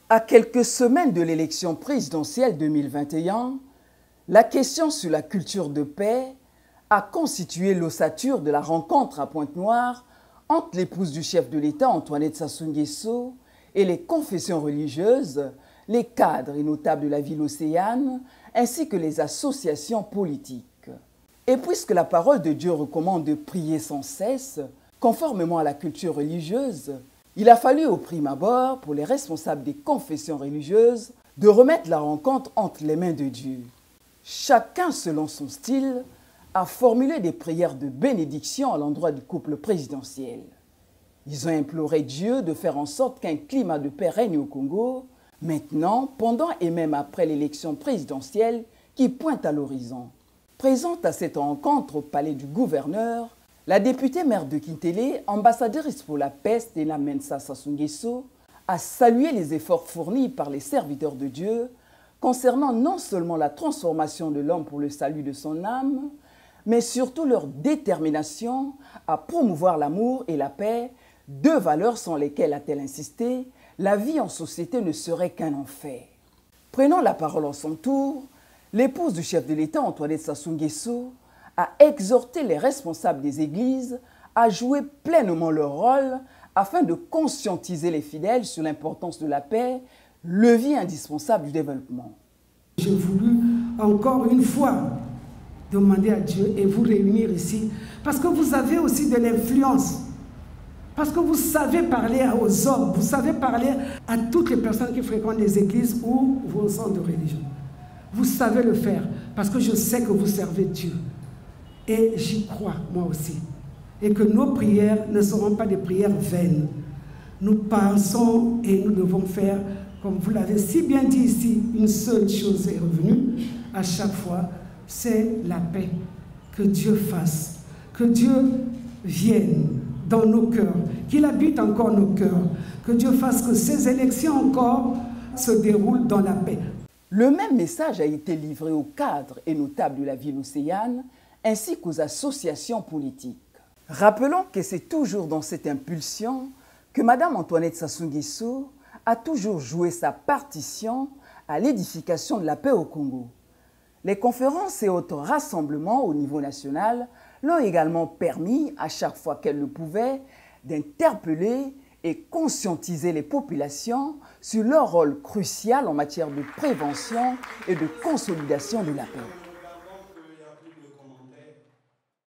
À quelques semaines de l'élection présidentielle 2021, la question sur la culture de paix a constitué l'ossature de la rencontre à Pointe-Noire entre l'épouse du chef de l'État, Antoinette Sassou Nguesso, et les confessions religieuses, les cadres et notables de la ville océane, ainsi que les associations politiques. Et puisque la parole de Dieu recommande de prier sans cesse, conformément à la culture religieuse, il a fallu au prime abord pour les responsables des confessions religieuses de remettre la rencontre entre les mains de Dieu. Chacun, selon son style, a formulé des prières de bénédiction à l'endroit du couple présidentiel. Ils ont imploré Dieu de faire en sorte qu'un climat de paix règne au Congo, maintenant, pendant et même après l'élection présidentielle qui pointe à l'horizon. Présente à cette rencontre au palais du gouverneur, la députée maire de Kintélé, ambassadrice pour la paix, Stella Mensa Sassou Nguesso, a salué les efforts fournis par les serviteurs de Dieu concernant non seulement la transformation de l'homme pour le salut de son âme, mais surtout leur détermination à promouvoir l'amour et la paix, deux valeurs sans lesquelles, a-t-elle insisté, la vie en société ne serait qu'un enfer. Prenant la parole en son tour, l'épouse du chef de l'État, Antoinette Sassou Nguesso, a exhorté les responsables des églises à jouer pleinement leur rôle afin de conscientiser les fidèles sur l'importance de la paix, levier indispensable du développement. J'ai voulu encore une fois demander à Dieu et vous réunir ici parce que vous avez aussi de l'influence, parce que vous savez parler aux hommes, vous savez parler à toutes les personnes qui fréquentent les églises ou vos centres de religion. Vous savez le faire parce que je sais que vous servez Dieu. Et j'y crois, moi aussi. Et que nos prières ne seront pas des prières vaines. Nous pensons et nous devons faire, comme vous l'avez si bien dit ici, une seule chose est revenue à chaque fois, c'est la paix. Que Dieu fasse, que Dieu vienne dans nos cœurs, qu'il habite encore nos cœurs, que Dieu fasse que ces élections encore se déroulent dans la paix. Le même message a été livré aux cadres et notables de la ville océane, ainsi qu'aux associations politiques. Rappelons que c'est toujours dans cette impulsion que Mme Antoinette Sassou Nguesso a toujours joué sa partition à l'édification de la paix au Congo. Les conférences et autres rassemblements au niveau national l'ont également permis, à chaque fois qu'elle le pouvait, d'interpeller et conscientiser les populations sur leur rôle crucial en matière de prévention et de consolidation de la paix.